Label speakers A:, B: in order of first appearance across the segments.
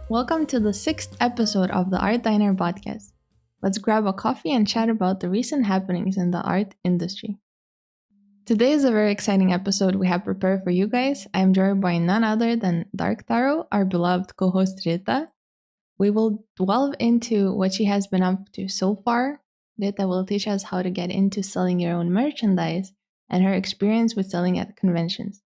A: Welcome to the 6th episode of the Art DINER podcast. Let's grab a coffee and chat about the recent happenings in the art industry. Today is a very exciting episode we have prepared for you guys. I am joined by none other than Dark Taro, our beloved co-host Rita. We will delve into what she has been up to so far. Rita will teach us how to get into selling your own merchandise and her experience with selling at conventions.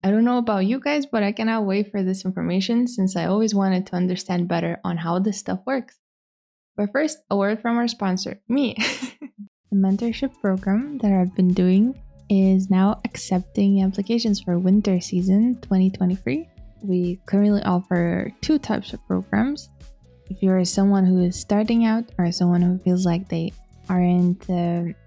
A: I don't know about you guys, but I cannot wait for this information since I always wanted to understand better on how this stuff works. But first, a word from our sponsor, me. The mentorship program that I've been doing is now accepting applications for winter season 2023. We currently offer two types of programs. If you're someone who is starting out or someone who feels like they aren't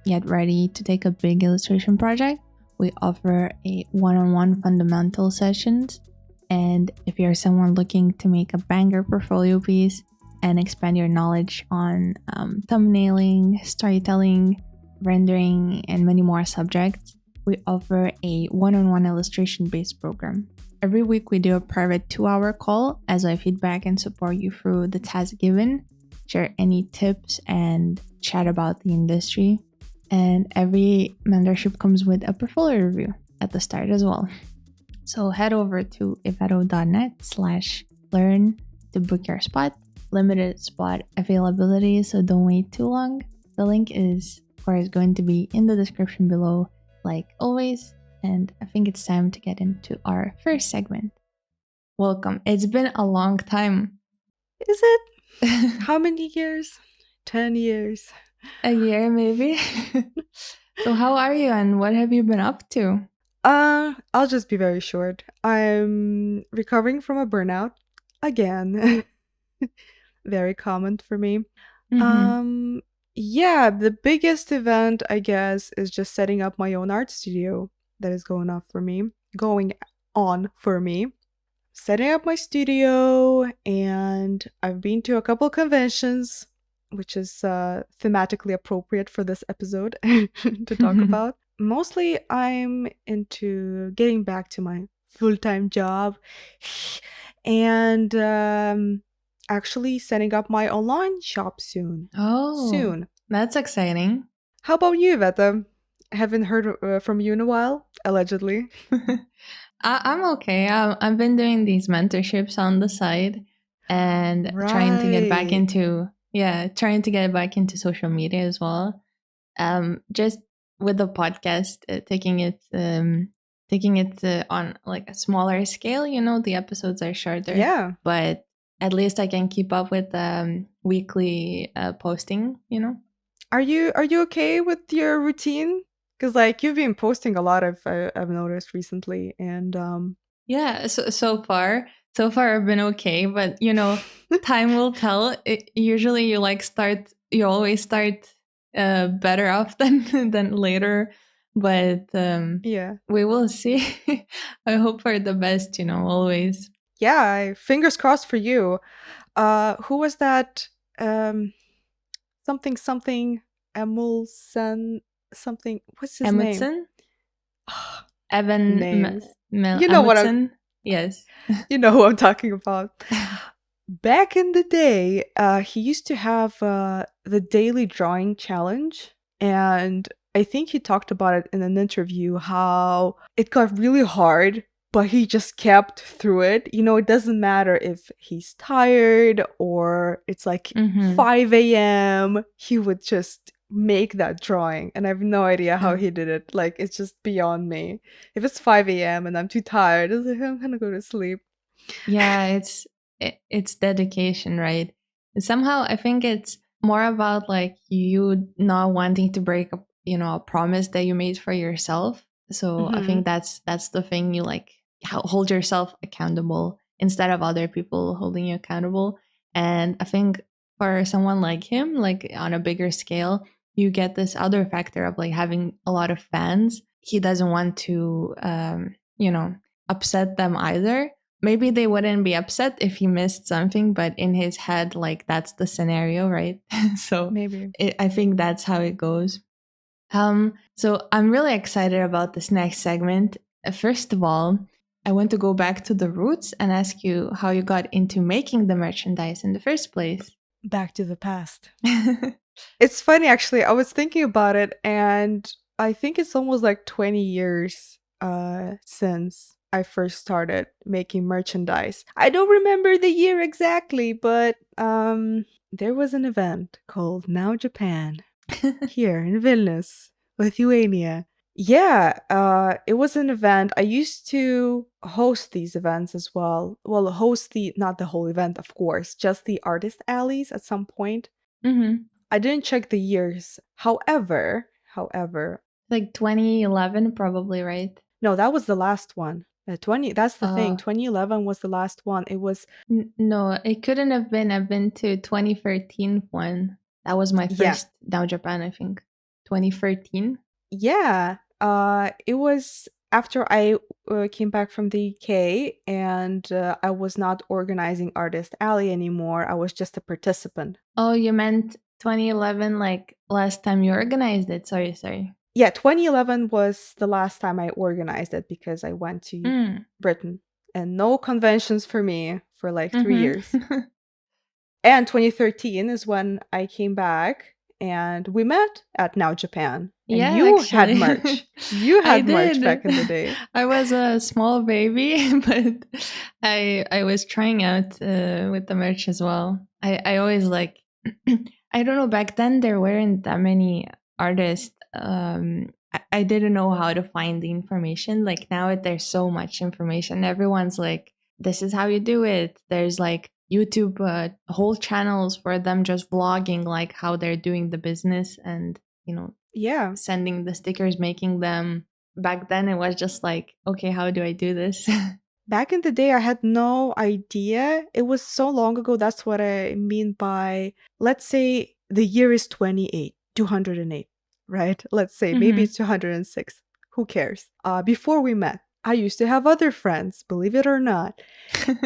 A: yet ready to take a big illustration project, we offer a one-on-one fundamental sessions. And if you're someone looking to make a banger portfolio piece and expand your knowledge on thumbnailing, storytelling, rendering, and many more subjects, we offer a one-on-one illustration-based program. Every week we do a private 2-hour call as I feedback and support you through the task given, share any tips, and chat about the industry. And every mentorship comes with a portfolio review at the start as well. So head over to ivetto.net/learn to book your spot. Limited spot availability, so don't wait too long. The link is, of course, going to be in the description below, like always. And I think it's time to get into our first segment. Welcome. It's been a long time.
B: Is it? How many years? 10 years.
A: A year, maybe. So how are you and what have you been up to?
B: I'll just be very short. I'm recovering from a burnout again. Very common for me. Yeah, the biggest event, I guess, is just setting up my own art studio that is going on for me. Setting up my studio, and I've been to a couple conventions, which is thematically appropriate for this episode to talk about. Mostly, I'm into getting back to my full-time job and actually setting up my online shop soon.
A: Oh, that's exciting.
B: How about you, Veta? Haven't heard from you in a while, allegedly.
A: I'm okay. I've been doing these mentorships on the side and trying to get back into social media as well. Just with the podcast, taking it on like a smaller scale. You know, the episodes are shorter.
B: Yeah,
A: but at least I can keep up with weekly posting. You know.
B: Are you okay with your routine? Because like you've been posting a lot. I've noticed recently, and
A: yeah. So far I've been okay, but you know, time will tell. Usually, you always start better off than later, but
B: yeah,
A: we will see. I hope for the best. You know, always.
B: yeah. Fingers crossed for you. Who was that? Something Emilson something. What's his name?
A: Emmetson? Evan
B: Names. You know what
A: Emmetson? Yes.
B: You know who I'm talking about. Back in the day, he used to have the daily drawing challenge, and I think he talked about it in an interview how it got really hard, but he just kept through it. You know, it doesn't matter if he's tired or it's like 5 a.m., he would just make that drawing, and I have no idea how he did it. Like, it's just beyond me. If it's 5 a.m. and I'm too tired, it's like, I'm gonna go to sleep.
A: Yeah, it's dedication, right? And somehow I think it's more about like you not wanting to break a promise that you made for yourself. So I think that's the thing, you like hold yourself accountable instead of other people holding you accountable. And I think for someone like him, like on a bigger scale, you get this other factor of like having a lot of fans. He doesn't want to upset them either. Maybe they wouldn't be upset if he missed something, but in his head, like that's the scenario, right? So
B: Maybe.
A: I think that's how it goes. So I'm really excited about this next segment. First of all, I want to go back to the roots and ask you how you got into making the merchandise in the first place.
B: Back to the past. It's funny, actually. I was thinking about it, and I think it's almost like 20 years since I first started making merchandise. I don't remember the year exactly, but there was an event called Now Japan here in Vilnius, Lithuania. Yeah, it was an event. I used to host these events as well. Well, host the not the whole event, of course, just the artist alleys at some point.
A: Mm-hmm.
B: I didn't check the years. However,
A: Like 2011, probably, right?
B: no, that was the last one. 20, that's the thing.
A: Uh,
B: 2011 was the last one. It was,
A: no, it couldn't have been. I've been to 2013 one. That was my
B: yeah,
A: first Now Japan, I think. 2013.
B: yeah. It was after I came back from the UK, and I was not organizing Artist Alley anymore. I was just a participant.
A: Oh, you meant 2011, like last time you organized it. Sorry, sorry.
B: Yeah, 2011 was the last time I organized it because I went to
A: Mm.
B: Britain, and no conventions for me for like 3 years.
A: Mm-hmm.
B: And 2013 is when I came back and we met at Now Japan. And
A: Yeah,
B: you had
A: actually.
B: merch. You
A: I
B: had merch
A: did.
B: back in the day.
A: I was a small baby, but I was trying out with the merch as well. I always like I don't know, back then there weren't that many artists. I didn't know how to find the information. Like now there's so much information. Everyone's like, this is how you do it. There's like YouTube whole channels for them just vlogging like how they're doing the business and you know
B: Yeah.
A: sending the stickers, making them. Back then, it was just like, okay, how do I do this?
B: Back in the day, I had no idea. It was so long ago. That's what I mean by, let's say the year is 28, 208, right? Let's say maybe
A: Hmm.
B: it's 206. Who cares? Before we met, I used to have other friends, believe it or not.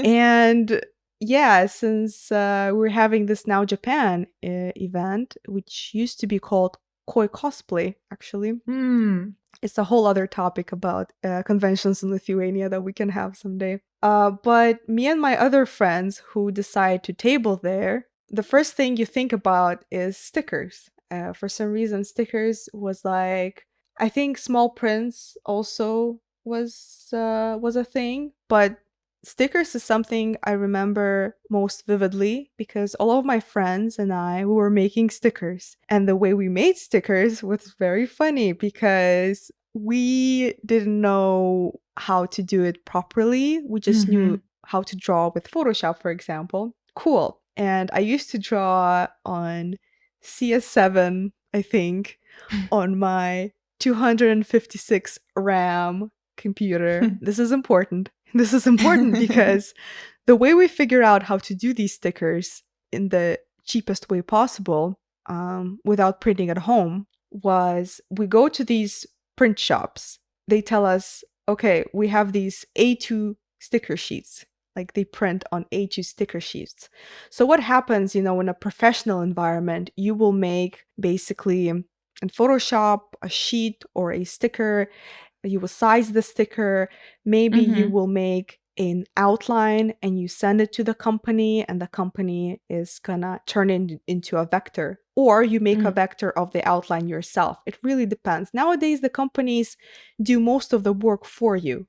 B: And yeah, since we're having this Now Japan event, which used to be called Koi Cosplay, actually.
A: Hmm.
B: It's a whole other topic about conventions in Lithuania that we can have someday. But me and my other friends who decide to table there, the first thing you think about is stickers. For some reason, stickers was like, I think small prints also was a thing, but stickers is something I remember most vividly because all of my friends and I we were making stickers. And the way we made stickers was very funny because we didn't know how to do it properly. We just knew
A: Hmm.
B: how to draw with Photoshop, for example. Cool. And I used to draw on CS7, I think, on my 256 RAM computer. This is important. This is important because the way we figure out how to do these stickers in the cheapest way possible, without printing at home, was we go to these print shops. They tell us, okay, we have these A2 sticker sheets. Like they print on A2 sticker sheets. So, what happens, in a professional environment, you will make basically in Photoshop a sheet or a sticker. You will size the sticker. Maybe you
A: Hmm.
B: will make an outline and you send it to the company, and the company is gonna turn it into a vector. Or you make a
A: Mm.
B: vector of the outline yourself. It really depends. Nowadays, the companies do most of the work for you,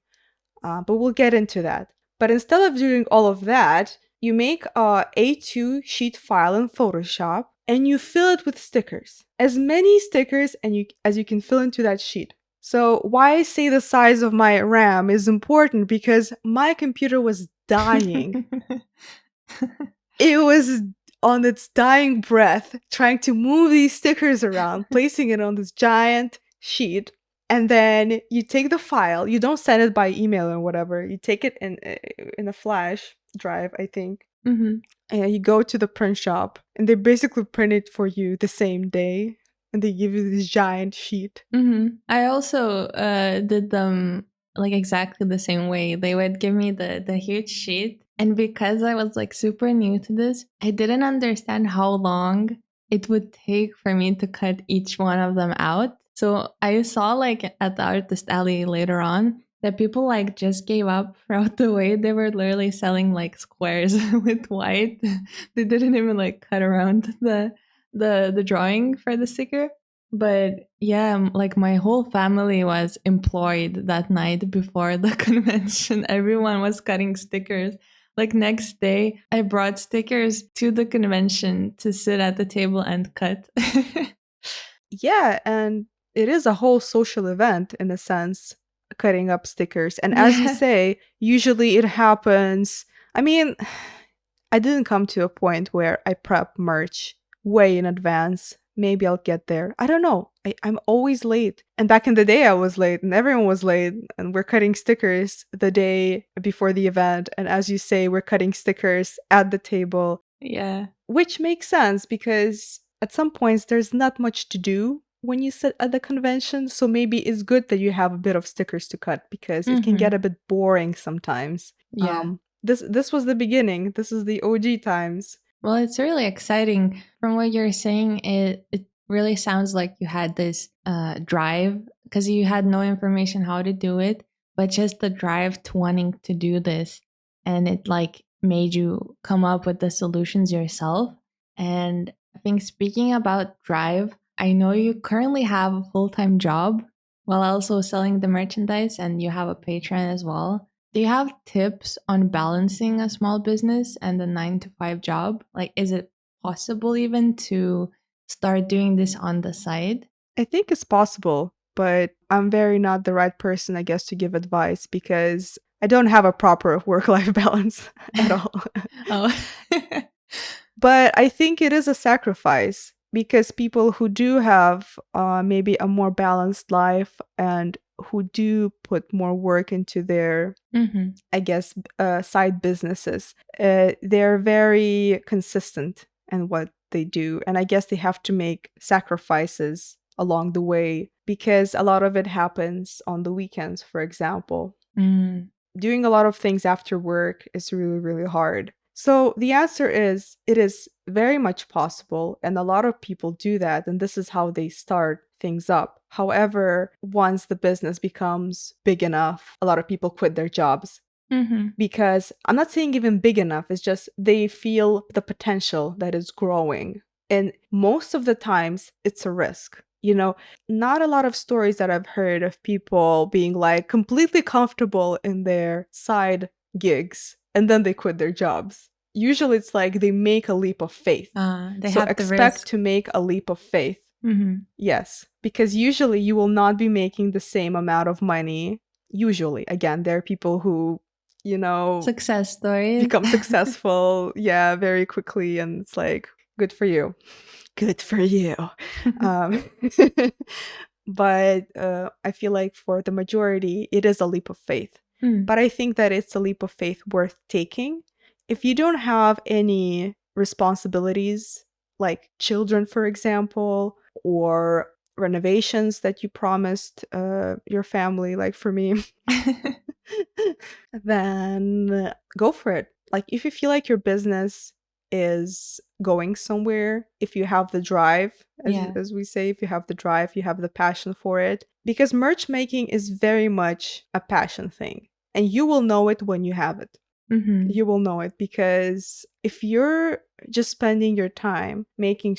B: but we'll get into that. But instead of doing all of that, you make a A2 sheet file in Photoshop and you fill it with stickers. As many stickers as you can fill into that sheet. So why I say the size of my RAM is important because my computer was dying. It was on its dying breath trying to move these stickers around, placing it on this giant sheet. And then you take the file. You don't send it by email or whatever. You take it in a flash drive, I think.
A: Hmm.
B: And you go to the print shop, and they basically print it for you the same day, and they give you this giant sheet.
A: Hmm. I also did them like exactly the same way. They would give me the huge sheet, and because I was like super new to this, I didn't understand how long it would take for me to cut each one of them out. So I saw like at the artist alley later on, that people like just gave up throughout the way. They were literally selling like squares with white. They didn't even like cut around the drawing for the sticker. But yeah, like my whole family was employed that night before the convention. Everyone was cutting stickers. Like next day, I brought stickers to the convention to sit at the table and cut.
B: Yeah, and it is a whole social event in a sense, cutting up stickers. And as you
A: Yeah.
B: say, usually it happens. I mean, I didn't come to a point where I prep merch way in advance. Maybe I'll get there. I don't know. I'm always late. And back in the day, I was late and everyone was late. And we're cutting stickers the day before the event. And as you say, we're cutting stickers at the table,
A: Yeah.
B: which makes sense because at some points there's not much to do when you sit at the convention. So maybe it's good that you have a bit of stickers to cut because it can get
A: Hmm.
B: a bit boring sometimes.
A: Yeah.
B: This was the beginning. This is the OG times.
A: Well, it's really exciting. From what you're saying, it really sounds like you had this drive because you had no information how to do it, but just the drive to wanting to do this, and it like made you come up with the solutions yourself. And I think speaking about drive, I know you currently have a full-time job while also selling the merchandise, and you have a Patreon as well. Do you have tips on balancing a small business and a 9 to 5 job? Like, is it possible even to start doing this on the side?
B: I think it's possible, but I'm very not the right person, I guess, to give advice because I don't have a proper work life balance at all.
A: Oh,
B: But I think it is a sacrifice because people who do have maybe a more balanced life and who do put more work into their,
A: hmm.
B: I guess, side businesses, they're very consistent in what they do. And I guess they have to make sacrifices along the way because a lot of it happens on the weekends, for example.
A: Mm.
B: Doing a lot of things after work is really, really hard. So the answer is it is very much possible, and a lot of people do that, and this is how they start things up. However, once the business becomes big enough, a lot of people quit their jobs
A: Hmm.
B: because I'm not saying even big enough, it's just they feel the potential that is growing. And most of the times, it's a risk. Not a lot of stories that I've heard of people being like completely comfortable in their side gigs and then they quit their jobs. Usually, it's like they make a leap of faith.
A: They
B: So
A: have the
B: expect
A: risk.
B: to make a leap of faith.
A: Hmm.
B: Yes, because usually you will not be making the same amount of money. Usually, again, there are people who, you know,
A: Success stories.
B: become successful, yeah, very quickly, and it's like, good for you. Good for you. Um, but I feel like for the majority, it is a leap of faith.
A: Mm.
B: But I think that it's a leap of faith worth taking. If you don't have any responsibilities, like children, for example, or renovations that you promised your family, like for me, then go for it. Like, if you feel like your business is going somewhere, if you have the drive,
A: Yeah.
B: as we say, if you have the drive, you have the passion for it, because merch making is very much a passion thing, and you will know it when you have it.
A: Hmm.
B: You will know it because if you're just spending your time making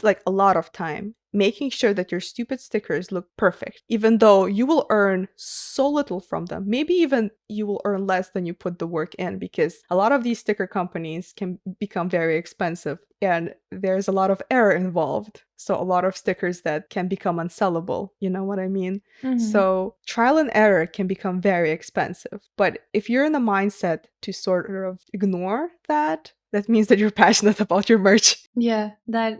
B: like a lot of time making sure that your stupid stickers look perfect, even though you will earn so little from them, maybe even you will earn less than you put the work in, because a lot of these sticker companies can become very expensive and there's a lot of error involved, so a lot of stickers that can become unsellable, you know what I mean?
A: Hmm.
B: So trial and error can become very expensive. But if you're in the mindset to sort of ignore that, that means that you're passionate about your merch.
A: Yeah, that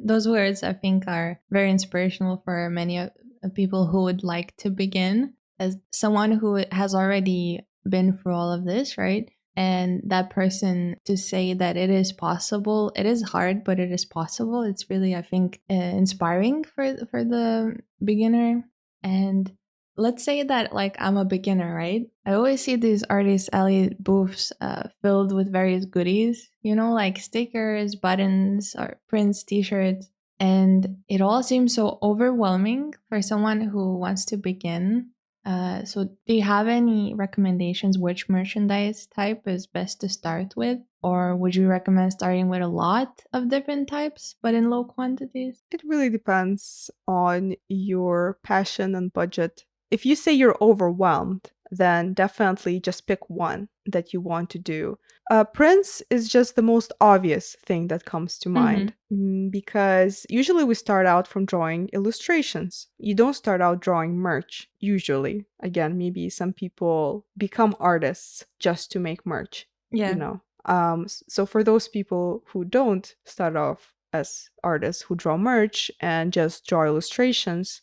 A: those words I think are very inspirational for many people who would like to begin. As someone who has already been through all of this, right? And that person to say that it is possible. It is hard, but it is possible. It's really, I think, inspiring for the beginner. And let's say that like I'm a beginner, right? I always see these artist alley booths filled with various goodies, like stickers, buttons, or prints, t-shirts, and it all seems so overwhelming for someone who wants to begin. So, do you have any recommendations which merchandise type is best to start with? Or would you recommend starting with a lot of different types, but in low quantities?
B: It really depends on your passion and budget. If you say you're overwhelmed, then definitely just pick one that you want to do. Prints is just the most obvious thing that comes to
A: Mm-hmm.
B: mind because usually we start out from drawing illustrations. You don't start out drawing merch, usually. Again, maybe some people become artists just to make merch, you
A: Yeah.
B: know. So for those people who don't start off as artists who draw merch and just draw illustrations,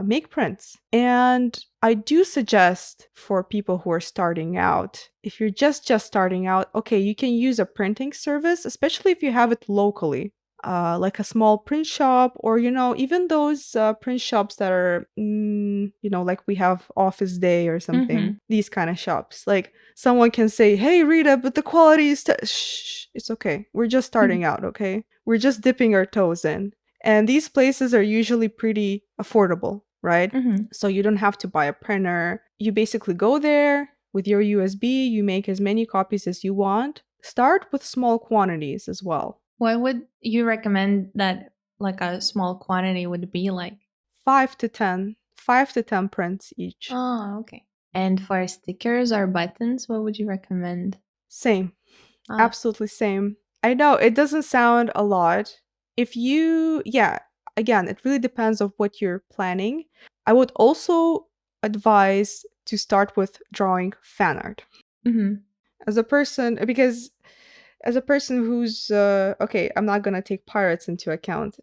B: make prints. And I do suggest for people who are starting out, if you're just starting out, okay, you can use a printing service, especially if you have it locally. Like a small print shop, or even those print shops that are, like we have Office Day or something.
A: Mm-hmm.
B: These kind of shops, like someone can say, "Hey, Rita, but the quality is shh, it's okay. We're just starting out, okay? We're just dipping our toes in." And these places are usually pretty affordable, right?
A: Mm-hmm.
B: So you don't have to buy a printer. You basically go there with your USB, you make as many copies as you want. Start with small quantities as well.
A: What would you recommend that like a small quantity would be like?
B: 5 to 10 prints each.
A: Oh, okay. And for stickers or buttons, what would you recommend?
B: Same.
A: Ah.
B: Absolutely same. I know it doesn't sound a lot. Yeah, again, it really depends of what you're planning. I would also advise to start with drawing fan art.
A: Mm-hmm.
B: As a person, because as a person who's okay, I'm not gonna take pirates into account.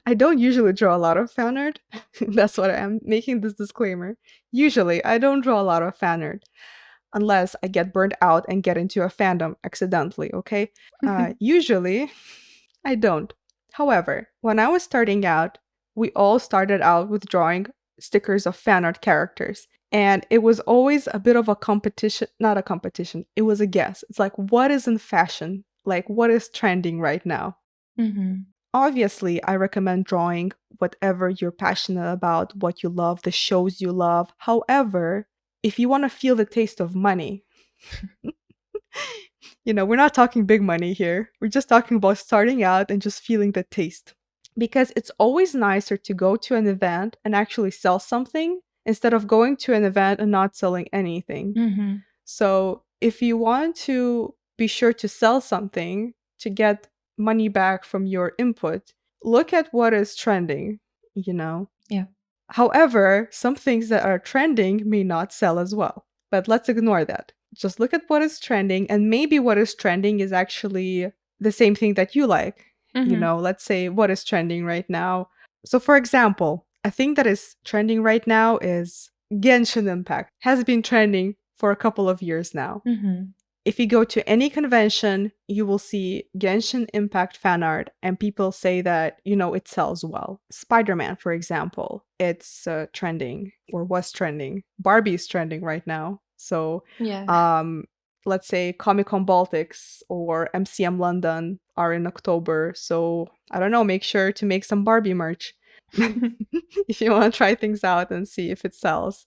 B: I don't usually draw a lot of fan art. That's what I'm making this disclaimer. Usually, I don't draw a lot of fan art unless I get burnt out and get into a fandom accidentally, okay? Usually, I don't. However, when I was starting out, we all started out with drawing stickers of fan art characters. And it was always a bit of a competition, not a competition, it was a guess. It's like, what is in fashion? Like, what is trending right now?
A: Mm-hmm.
B: Obviously, I recommend drawing whatever you're passionate about, what you love, the shows you love. However, if you want to feel the taste of money, we're not talking big money here. We're just talking about starting out and just feeling the taste. Because it's always nicer to go to an event and actually sell something instead of going to an event and not selling anything.
A: Mm-hmm.
B: So, if you want to be sure to sell something to get money back from your input, look at what is trending, you know.
A: Yeah.
B: However, some things that are trending may not sell as well. But let's ignore that. Just look at what is trending, and maybe what is trending is actually the same thing that you like.
A: Mm-hmm.
B: Let's say what is trending right now. So, for example, a thing that is trending right now is Genshin Impact, has been trending for a couple of years now.
A: Mm-hmm.
B: If you go to any convention, you will see Genshin Impact fan art, and people say that, it sells well. Spider Man, for example, it's trending or was trending. Barbie is trending right now. So,
A: Yeah.
B: um, let's say Comic Con Baltics or MCM London are in October. So, I don't know, make sure to make some Barbie merch if you want to try things out and see if it sells,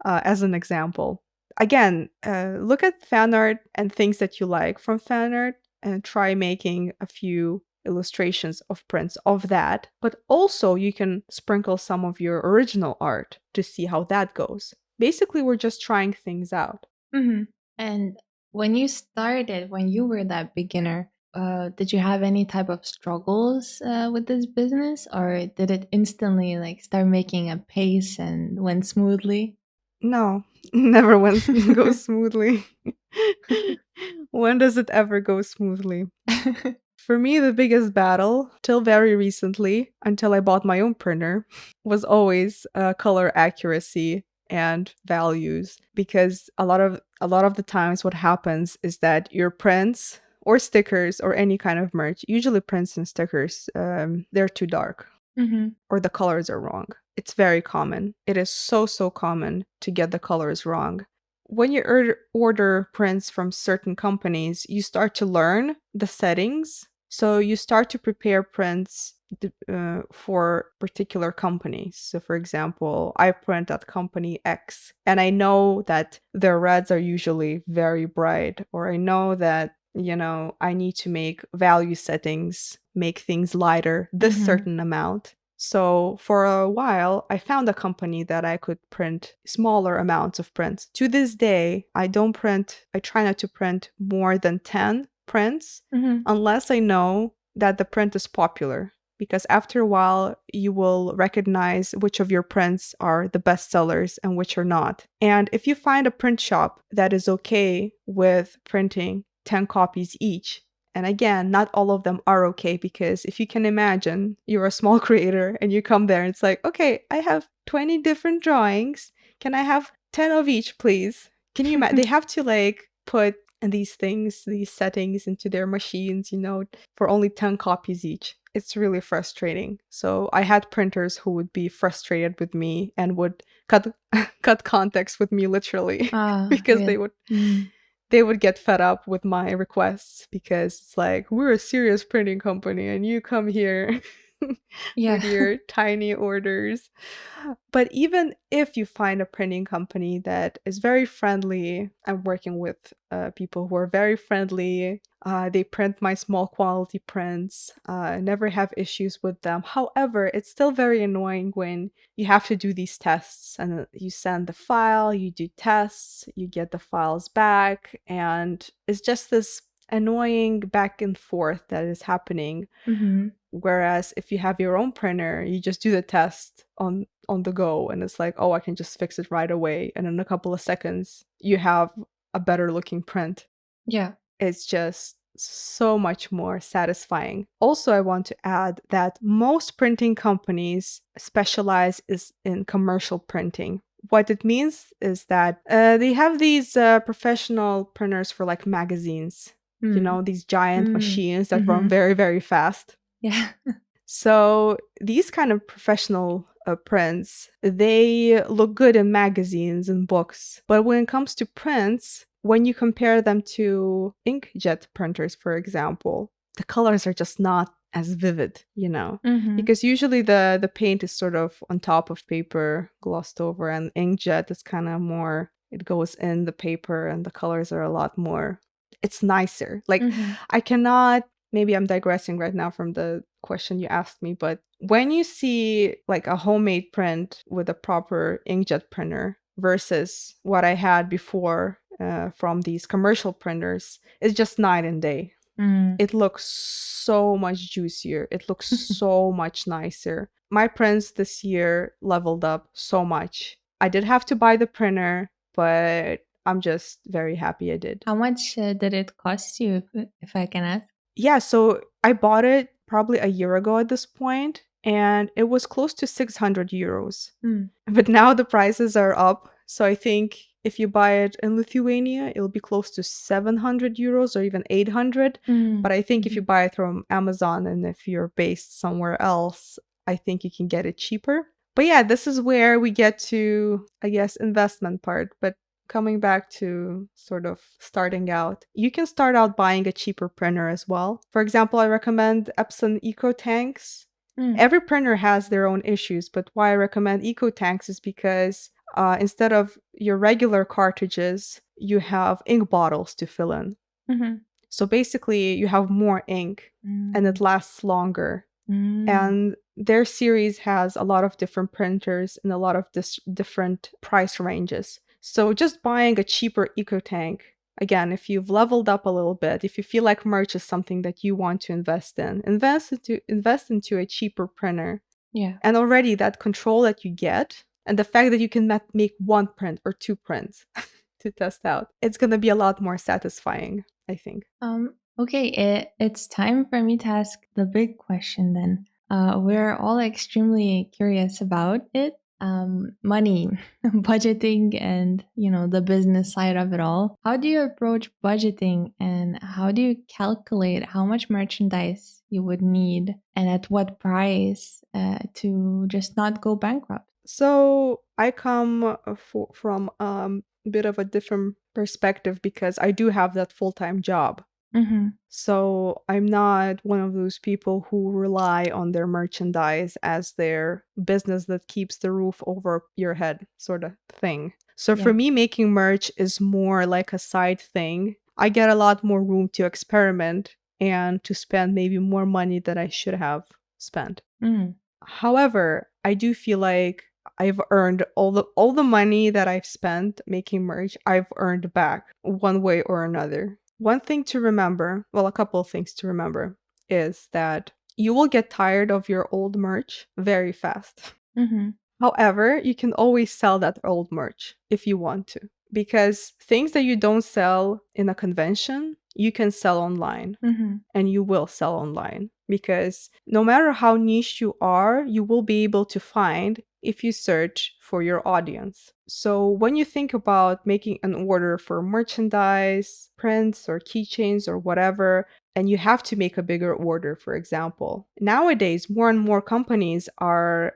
B: as an example. Again, look at fan art and things that you like from fan art and try making a few illustrations of prints of that. But also, you can sprinkle some of your original art to see how that goes. Basically, we're just trying things out.
A: Mm-hmm. And when you started, when you were that beginner, did you have any type of struggles with this business, or did it instantly like start making a pace and went smoothly?
B: No, never went goes smoothly. When does it ever go smoothly? For me, the biggest battle, till very recently, until I bought my own printer, was always color accuracy and values. Because a lot of the times, what happens is that your prints or stickers or any kind of merch, usually prints and stickers, they're too dark
A: Mm-hmm.
B: or the colors are wrong. It's very common. It is so common to get the colors wrong. When you order prints from certain companies, you start to learn the settings. So you start to prepare prints for particular companies. So, for example, I print at company X, and I know that their reds are usually very bright, or I know that, I need to make value settings, make things lighter, this
A: Mm-hmm.
B: certain amount. So, for a while, I found a company that I could print smaller amounts of prints. To this day, I try not to print more than 10 prints
A: Mm-hmm.
B: unless I know that the print is popular, because after a while you will recognize which of your prints are the best sellers and which are not. And if you find a print shop that is okay with printing 10 copies each, and again, not all of them are okay, because if you can imagine, you're a small creator and you come there and it's like, okay, I have 20 different drawings. Can I have 10 of each, please? Can you imagine? They have to like put these things, these settings into their machines, for only 10 copies each. It's really frustrating. So I had printers who would be frustrated with me and would cut cut contacts with me literally
A: Ah,
B: because
A: really? Mm.
B: they would get fed up with my requests, because it's like, we're a serious printing company and you come here
A: Yeah.
B: with your tiny orders. But even if you find a printing company that is very friendly, I'm working with people who are very friendly. They print my small quality prints. I never have issues with them. However, it's still very annoying when you have to do these tests and you send the file, you do tests, you get the files back, and it's just this annoying back and forth that is happening.
A: Mm-hmm.
B: Whereas if you have your own printer, you just do the test on the go, and it's like, oh, I can just fix it right away, and in a couple of seconds you have a better looking print.
A: Yeah.
B: It's just so much more satisfying. Also, I want to add that most printing companies specialize is in commercial printing. What it means is that they have these professional printers for like magazines,
A: Mm.
B: these giant
A: Mm.
B: machines that run
A: Mm-hmm.
B: very, very fast.
A: Yeah.
B: So these kind of professional prints, they look good in magazines and books. But when it comes to prints, when you compare them to inkjet printers, for example, the colors are just not as vivid.
A: Mm-hmm.
B: Because usually the paint is sort of on top of paper, glossed over, and inkjet is kind of more, it goes in the paper and the colors are a lot more, it's nicer. Like,
A: Mm-hmm.
B: I cannot, maybe I'm digressing right now from the question you asked me, but when you see like a homemade print with a proper inkjet printer versus what I had before from these commercial printers, it's just night and day.
A: Mm.
B: It looks so much juicier. It looks so much nicer. My prints this year leveled up so much. I did have to buy the printer, but I'm just very happy I did.
A: How much did it cost you, if I can ask?
B: Yeah, so I bought it probably a year ago at this point, and it was close to 600 euros.
A: Mm.
B: But now the prices are up. So I think if you buy it in Lithuania, it'll be close to 700 euros or even 800.
A: Mm.
B: But I think if
A: Mm-hmm.
B: you buy it from Amazon and if you're based somewhere else, I think you can get it cheaper. But yeah, this is where we get to, I guess, investment part. But coming back to sort of starting out, you can start out buying a cheaper printer as well. For example, I recommend Epson EcoTanks.
A: Mm.
B: Every printer has their own issues, but why I recommend EcoTanks is because instead of your regular cartridges, you have ink bottles to fill in.
A: Mm-hmm.
B: So basically, you have more ink and it
A: Mm.
B: lasts longer.
A: Mm.
B: And their series has a lot of different printers and a lot of different price ranges. So just buying a cheaper EcoTank, again, if you've leveled up a little bit, if you feel like merch is something that you want to invest into a cheaper printer.
A: Yeah.
B: And already that control that you get and the fact that you can make one print or two prints to test out, it's going to be a lot more satisfying, I think.
A: Okay, it's time for me to ask the big question then. We're all extremely curious about it. Money, budgeting, and the business side of it all. How do you approach budgeting, and how do you calculate how much merchandise you would need, and at what price to just not go bankrupt?
B: So I come from a bit of a different perspective because I do have that full time job.
A: Mm-hmm.
B: So I'm not one of those people who rely on their merchandise as their business that keeps the roof over your head sort of thing. So for
A: Yeah.
B: me, making merch is more like a side thing. I get a lot more room to experiment and to spend maybe more money than I should have spent.
A: Mm.
B: However, I do feel like I've earned all the money that I've spent making merch, I've earned back one way or another. One thing to remember, well, a couple of things to remember, is that you will get tired of your old merch very fast.
A: Mm-hmm.
B: However, you can always sell that old merch if you want to, because things that you don't sell in a convention, you can sell online,
A: Mm-hmm.
B: and you will sell online, because no matter how niche you are, you will be able to find if you search for your audience. So when you think about making an order for merchandise, prints, or keychains, or whatever, and you have to make a bigger order, for example, nowadays more and more companies are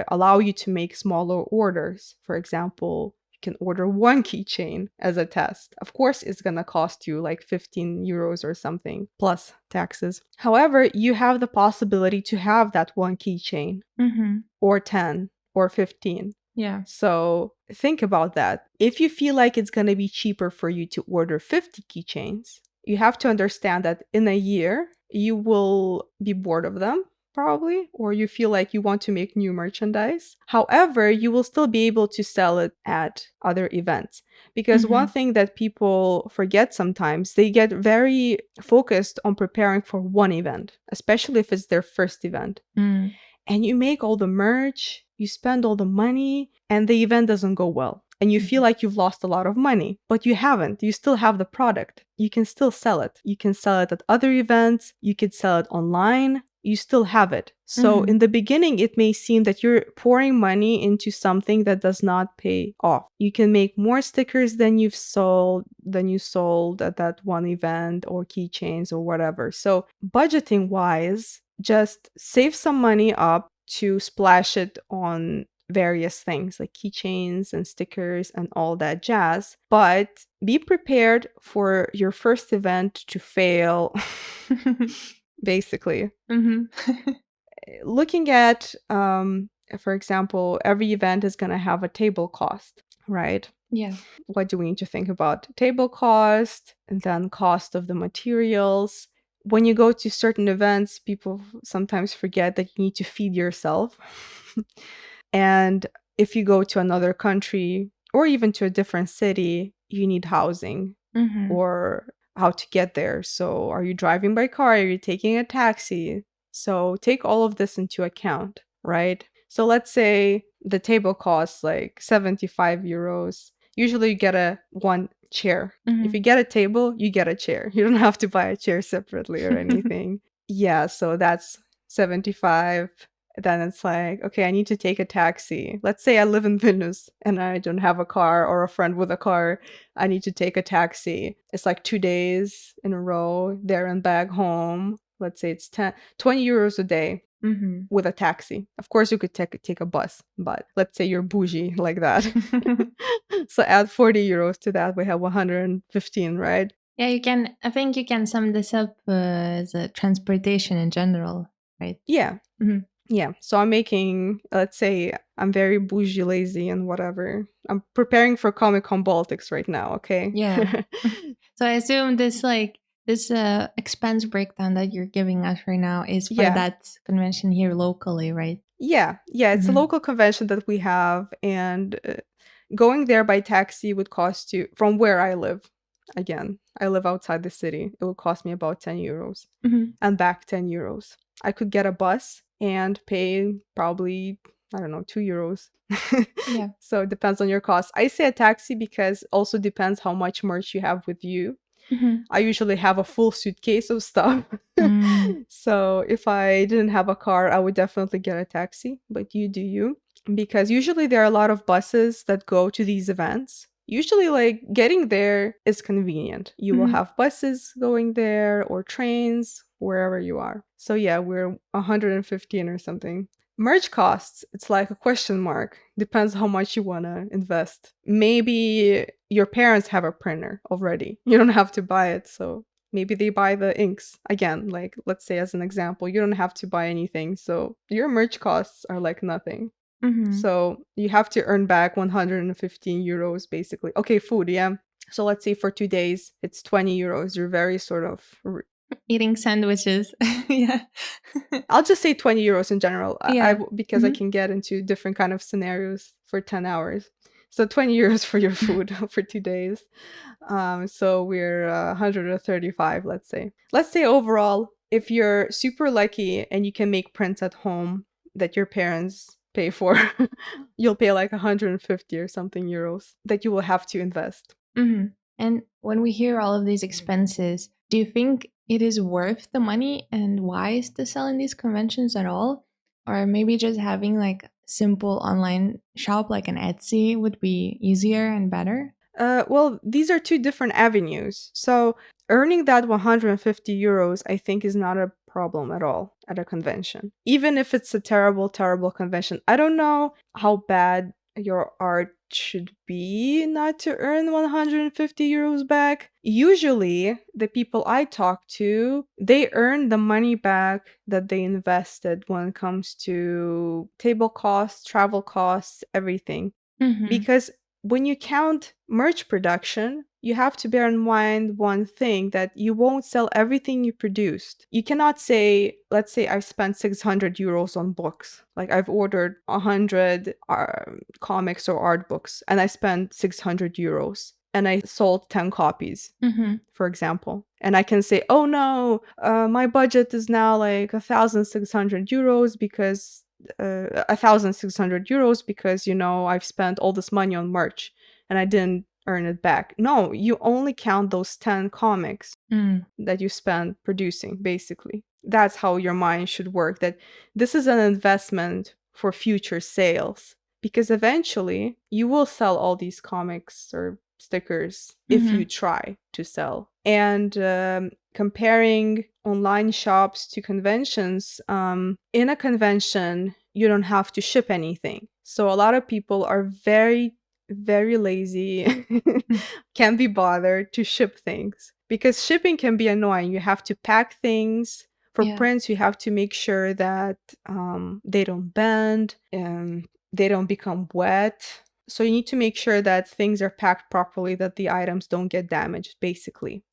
B: allow you to make smaller orders. For example, can order one keychain as a test. Of course, it's going to cost you like 15 euros or something plus taxes. However, you have the possibility to have that one keychain
A: Mm-hmm.
B: or 10 or 15.
A: Yeah.
B: So think about that. If you feel like it's going to be cheaper for you to order 50 keychains, you have to understand that in a year, you will be bored of them probably, or you feel like you want to make new merchandise. However, you will still be able to sell it at other events. Because one
A: Mm-hmm.
B: thing that people forget sometimes, they get very focused on preparing for one event, especially if it's their first event.
A: Mm.
B: And you make all the merch, you spend all the money, and the event doesn't go well. And you feel
A: Mm-hmm.
B: like you've lost a lot of money, but you haven't. You still have the product. You can still sell it. You can sell it at other events. You could sell it online. You still have it. So
A: Mm-hmm.
B: in the beginning, it may seem that you're pouring money into something that does not pay off. You can make more stickers than you sold at that one event, or keychains or whatever. So budgeting wise, just save some money up to splash it on various things like keychains and stickers and all that jazz. But be prepared for your first event to fail, basically.
A: Mm-hmm.
B: Looking at, for example, every event is going to have a table cost, right?
A: Yeah.
B: What do we need to think about? Table cost, and then cost of the materials. When you go to certain events, people sometimes forget that you need to feed yourself. And if you go to another country or even to a different city, you need housing
A: Mm-hmm.
B: or how to get there. So, are you driving by car? Are you taking a taxi? So, take all of this into account, right? So, let's say the table costs like 75 euros. Usually, you get a one chair. If you
A: Mm-hmm.
B: get a table, you get a chair. You don't have to buy a chair separately or anything. Yeah, so that's 75. Then it's like, okay, I need to take a taxi. Let's say I live in Vilnius and I don't have a car, or a friend with a car. I need to take a taxi. It's like 2 days in a row, there and back home. Let's say it's 20 euros a day
A: Mm-hmm.
B: with a taxi. Of course, you could take a bus, but let's say you're bougie like that. So add 40 euros to that. We have 115, right?
A: Yeah, you can. I think you can sum this up as a transportation in general, right?
B: Yeah.
A: Mm-hmm.
B: Yeah. So I'm making, let's say I'm very bougie, lazy, and whatever. I'm preparing for Comic Con Baltics right now, okay?
A: Yeah. So I assume this expense breakdown that you're giving us right now is for
B: Yeah.
A: that convention here locally, right?
B: Yeah. Yeah. It's a
A: Mm-hmm.
B: local convention that we have, and going there by taxi would cost you, from where I live. Again, I live outside the city. It would cost me about 10 euros,
A: Mm-hmm.
B: and back 10 euros. I could get a bus and pay probably, I don't know, 2 euros.
A: Yeah.
B: So it depends on your cost. I say a taxi because also depends how much merch you have with you.
A: Mm-hmm.
B: I usually have a full suitcase of stuff.
A: Mm.
B: So if I didn't have a car, I would definitely get a taxi, but you do you. Because usually there are a lot of buses that go to these events. Usually, like, getting there is convenient. You will
A: Mm-hmm.
B: have buses going there or trains wherever you are. So yeah, we're 115 or something. Merch costs, it's like a question mark. Depends how much you want to invest. Maybe your parents have a printer already. You don't have to buy it, so Maybe they buy the inks. Again, like let's say as an example, you don't have to buy anything. So your merch costs are like nothing.
A: Mm-hmm.
B: So you have to earn back 115 euros basically. Okay, food, yeah. So let's say for 2 days, it's 20 euros. You're very sort of
A: Eating sandwiches. Yeah.
B: I'll just say 20 euros in general.
A: Yeah.
B: Because I
A: Hmm.
B: can get into different kind of scenarios for 10 hours. So 20 euros for your food for 2 days. So we're 135, let's say. Let's say overall, if you're super lucky and you can make prints at home that your parents pay for, you'll pay like 150 or something euros that you will have to invest.
A: Hmm. And when we hear all of these expenses, do you think it is worth the money and wise to sell in these conventions at all? Or maybe just having like simple online shop like an Etsy would be easier and better?
B: Well, these are two different avenues. So earning that 150 euros, I think, is not a problem at all at a convention. Even if it's a terrible, terrible convention. I don't know how bad your art should be not to earn 150 euros back. Usually, the people I talk to, they earn the money back that they invested when it comes to table costs, travel costs, everything.
A: Mm-hmm.
B: Because when you count merch production, you have to bear in mind one thing, that you won't sell everything you produced. You cannot say, let's say I've spent 600 euros on books. Like I've ordered 100 comics or art books and I spent 600 euros and I sold 10 copies,
A: Mm-hmm.
B: for example. And I can say, oh no, my budget is now like 1,600 euros because 1,600 euros because, you know, I've spent all this money on merch and I didn't earn it back. No, you only count those 10 comics
A: Mm.
B: that you spent producing, basically. That's how your mind should work, that this is an investment for future sales, because eventually you will sell all these comics or stickers if you
A: Mm-hmm.
B: try to sell. And comparing online shops to conventions, in a convention, you don't have to ship anything. So a lot of people are very, very lazy, can't be bothered to ship things because shipping can be annoying. You have to pack things. For
A: Yeah.
B: prints, you have to make sure that they don't bend and they don't become wet. So you need to make sure that things are packed properly, that the items don't get damaged, basically.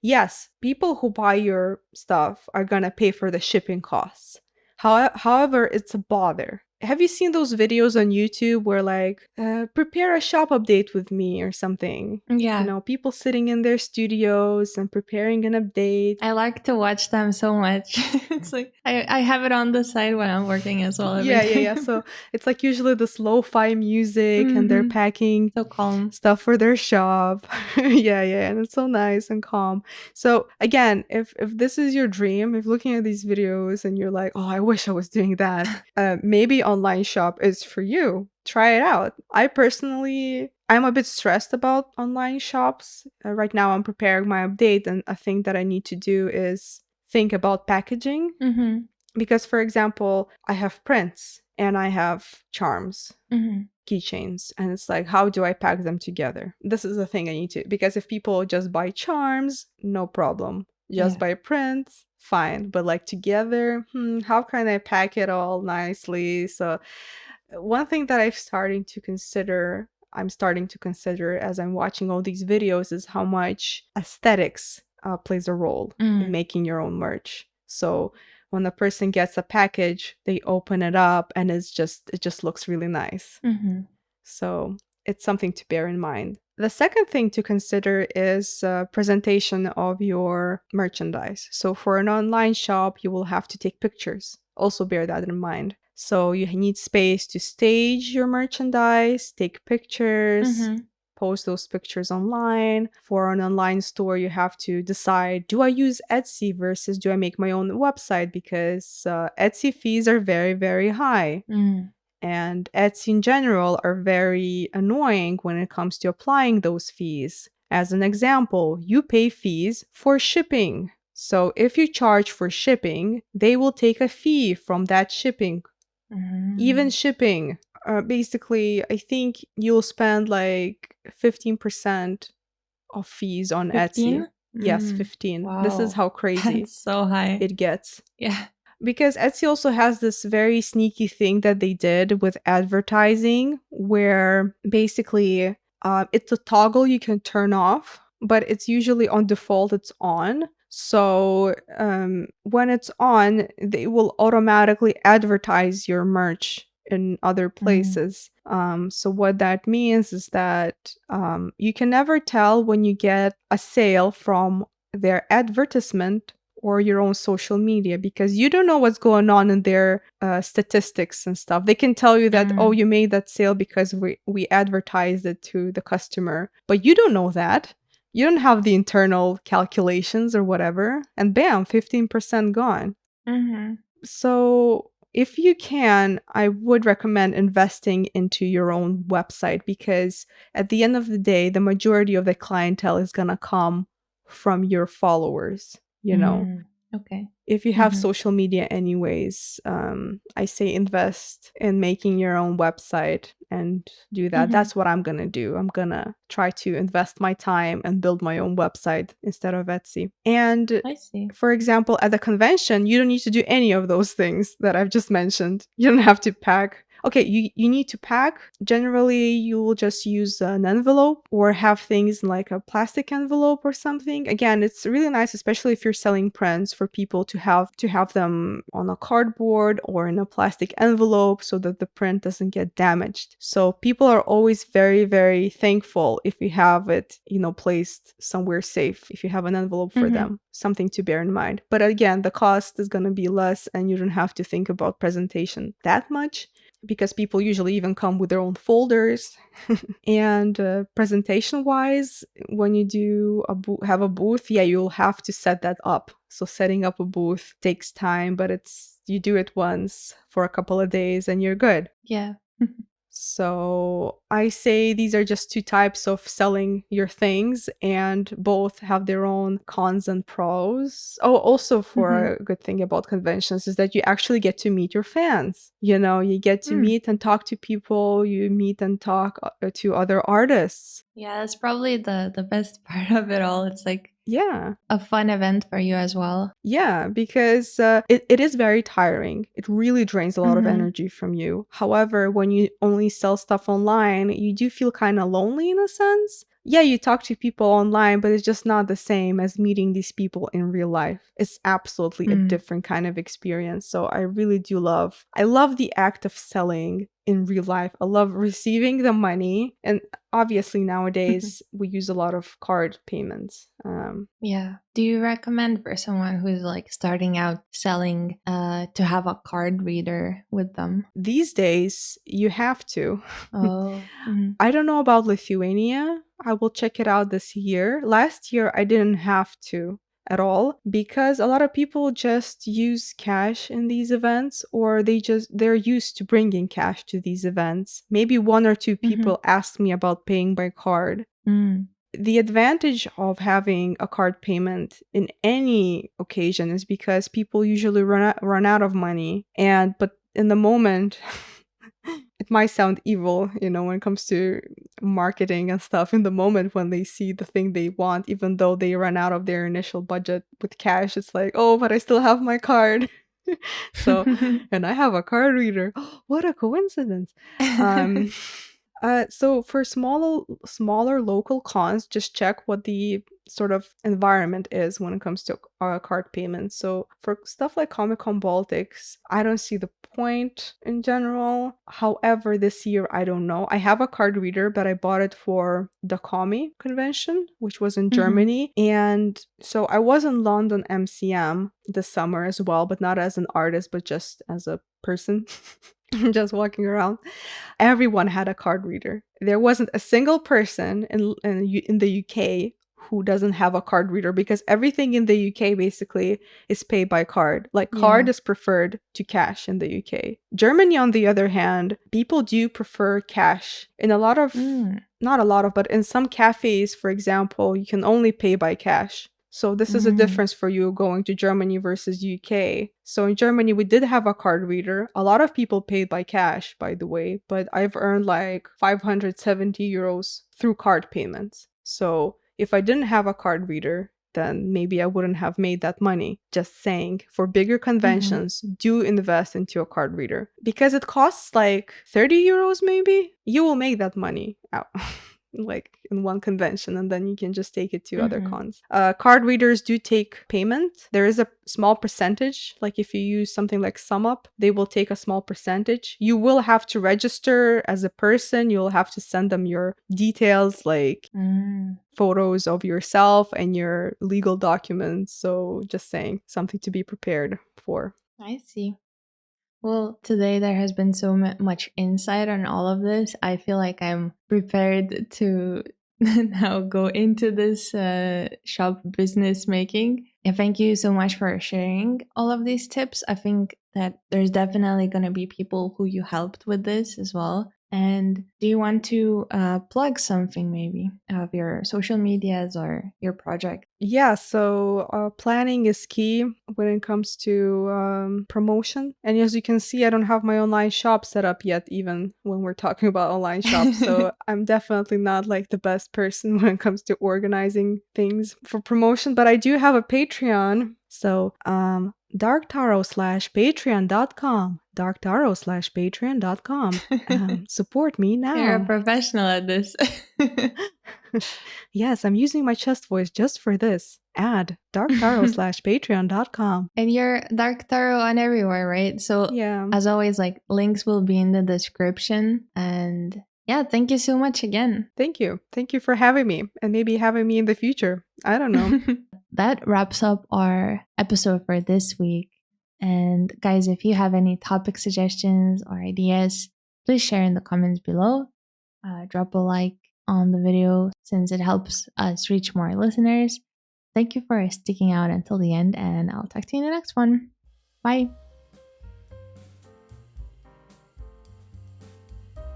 B: Yes, people who buy your stuff are gonna pay for the shipping costs. However, it's a bother. Have you seen those videos on YouTube where, like, prepare a shop update with me or something? You
A: Yeah.
B: know, people sitting in their studios and preparing an update.
A: I like to watch them so much. It's like I have it on the side when I'm working as well every
B: Yeah, yeah,
A: day.
B: yeah. So it's like usually this lo-fi music and they're
A: Mm-hmm.
B: packing
A: So calm.
B: stuff for their shop. Yeah, yeah, and it's so nice and calm. So again, if this is your dream, if looking at these videos and you're like, "Oh, I wish I was doing that." Maybe online shop is for you. Try it out. I'm a bit stressed about online shops. Right now I'm preparing my update and a thing that I need to do is think about packaging
A: Mm-hmm.
B: because, for example, I have prints and I have charms,
A: Mm-hmm.
B: keychains, and it's like, how do I pack them together? This is the thing I need to, because if people just buy charms, no problem. Just
A: Yeah.
B: buy prints, fine. But like together, how can I pack it all nicely? So one thing that I'm starting to consider as I'm watching all these videos is how much aesthetics plays a role in
A: Mm.
B: making your own merch. So when a person gets a package, they open it up and it just looks really nice.
A: Mm-hmm.
B: So it's something to bear in mind. The second thing to consider is presentation of your merchandise. So for an online shop, you will have to take pictures. Also bear that in mind. So you need space to stage your merchandise, take pictures,
A: Mm-hmm.
B: post those pictures online. For an online store, you have to decide, do I use Etsy versus do I make my own website? Because Etsy fees are very, very high.
A: Mm.
B: And Etsy in general are very annoying when it comes to applying those fees. As an example, you pay fees for shipping. So if you charge for shipping, they will take a fee from that shipping. Even
A: Mm.
B: shipping, basically, I think you'll spend like 15% of fees on Etsy.
A: 15?
B: Yes,
A: Mm.
B: 15. This is
A: Wow.
B: how crazy
A: That's so high.
B: it gets.
A: Yeah.
B: Because Etsy also has this very sneaky thing that they did with advertising where basically it's a toggle you can turn off, but it's usually on default, it's on. So when it's on, they will automatically advertise your merch in other
A: Mm.
B: places. So what that means is that you can never tell when you get a sale from their advertisement or your own social media because you don't know what's going on in their statistics and stuff. They can tell you that, oh,
A: Mm.
B: you made that sale because we advertised it to the customer, but you don't know that. You don't have the internal calculations or whatever, and bam, 15% gone.
A: Mhm.
B: So, if you can, I would recommend investing into your own website because at the end of the day, the majority of the clientele is going to come from your followers, you know.
A: Mm. Okay.
B: If you have
A: Mhm.
B: social media anyways, I say invest in making your own website and do that.
A: Mhm.
B: That's what I'm gonna do. I'm gonna try to invest my time and build my own website instead of Etsy. And
A: I see.
B: for example, at a convention, you don't need to do any of those things that I've just mentioned. You don't have to pack. Okay, you need to pack. Generally, you will just use an envelope or have things like a plastic envelope or something. Again, it's really nice, especially if you're selling prints, for people to have them on a cardboard or in a plastic envelope so that the print doesn't get damaged. So people are always very, very thankful if you have it, placed somewhere safe, if you have an envelope for
A: Mhm.
B: them. Something to bear in mind. But again, the cost is going to be less and you don't have to think about presentation that much because people usually even come with their own folders. And presentation wise, when you do have a booth, yeah, you'll have to set that up. So setting up a booth takes time, but you do it once for a couple of days and you're good.
A: Yeah.
B: So I say these are just two types of selling your things, and both have their own cons and pros. Oh, also for
A: Mhm.
B: a good thing about conventions is that you actually get to meet your fans. You get to
A: Mm.
B: meet and talk to people, you meet and talk to other artists.
A: Yeah, that's probably the best part of it all. It's like
B: Yeah.
A: a fun event for you as well.
B: Yeah, because it is very tiring. It really drains a lot of
A: Mhm.
B: energy from you. However, when you only sell stuff online, you do feel kind of lonely in a sense. Yeah, you talk to people online, but it's just not the same as meeting these people in real life. It's absolutely a
A: Mm.
B: different kind of experience. So I really do I love the act of selling in real life. I love receiving the money. And obviously nowadays we use a lot of card payments.
A: Yeah. Do you recommend for someone who's like starting out selling to have a card reader with them?
B: These days, you have to.
A: Oh. Mhm.
B: I don't know about Lithuania. I will check it out this year. Last year, I didn't have to at all because a lot of people just use cash in these events, or they're used to bringing cash to these events. Maybe one or two
A: Mhm.
B: people asked me about paying by card.
A: Mm.
B: The advantage of having a card payment in any occasion is because people usually run out of money, but in the moment it might sound evil, when it comes to marketing and stuff. In the moment when they see the thing they want, even though they run out of their initial budget with cash, it's like, oh, but I still have my card. So, and I have a card reader. What a coincidence. um so for smaller local cons, just check what the sort of environment is when it comes to card payments. So for stuff like Comic Con Baltics, I don't see the point in general. However, this year I don't know. I have a card reader, but I bought it for the Comi convention, which was in
A: Mhm.
B: Germany, and so I was in London MCM this summer as well, but not as an artist, but just as a person, just walking around. Everyone had a card reader. There wasn't a single person in the UK who doesn't have a card reader because everything in the UK basically is paid by card. Like card
A: Yeah.
B: is preferred to cash in the UK. Germany, on the other hand, people do prefer cash. In a lot of,
A: Mm.
B: not a lot of, but in some cafes, for example, you can only pay by cash. So this is a
A: Mm.
B: difference for you going to Germany versus UK. So in Germany, we did have a card reader. A lot of people paid by cash, by the way, but I've earned like 570 euros through card payments. So if I didn't have a card reader, then maybe I wouldn't have made that money. Just saying, for bigger
A: Mhm.
B: conventions, do invest into a card reader because it costs like 30 euros maybe. You will make that money out. Like in one convention, and then you can just take it to other
A: Mhm.
B: cons. Card readers do take payment. There is a small percentage. Like if you use something like SumUp, they will take a small percentage. You will have to register as a person. You'll have to send them your details, like
A: Mm,
B: photos of yourself and your legal documents. So just saying, something to be prepared for.
A: I see. Well, today there has been so much insight on all of this. I feel like I'm prepared to now go into this shop business making. And thank you so much for sharing all of these tips. I think that there's definitely going to be people who you helped with this as well. And do you want to plug something maybe of your social medias or your project?
B: Yeah, so planning is key when it comes to promotion. And as you can see, I don't have my online shop set up yet, even when we're talking about online shops. So I'm definitely not like the best person when it comes to organizing things for promotion, but I do have a Patreon. So darktaro/patreon.com, darktaro/patreon.com. Support me
A: You're a
B: now.
A: professional at this.
B: Yes, I'm using my chest voice just for this. Add darktaro/patreon.com.
A: And you're Dark Tarot on everywhere, right? So,
B: Yeah.
A: as always, like links will be in the description. And yeah, thank you so much again.
B: Thank you. Thank you for having me and maybe having me in the future. I don't know.
A: That wraps up our episode for this week. And guys, if you have any topic suggestions or ideas, please share in the comments below. Drop a like on the video since it helps us reach more listeners. Thank you for sticking out until the end, and I'll talk to you in the next one. Bye.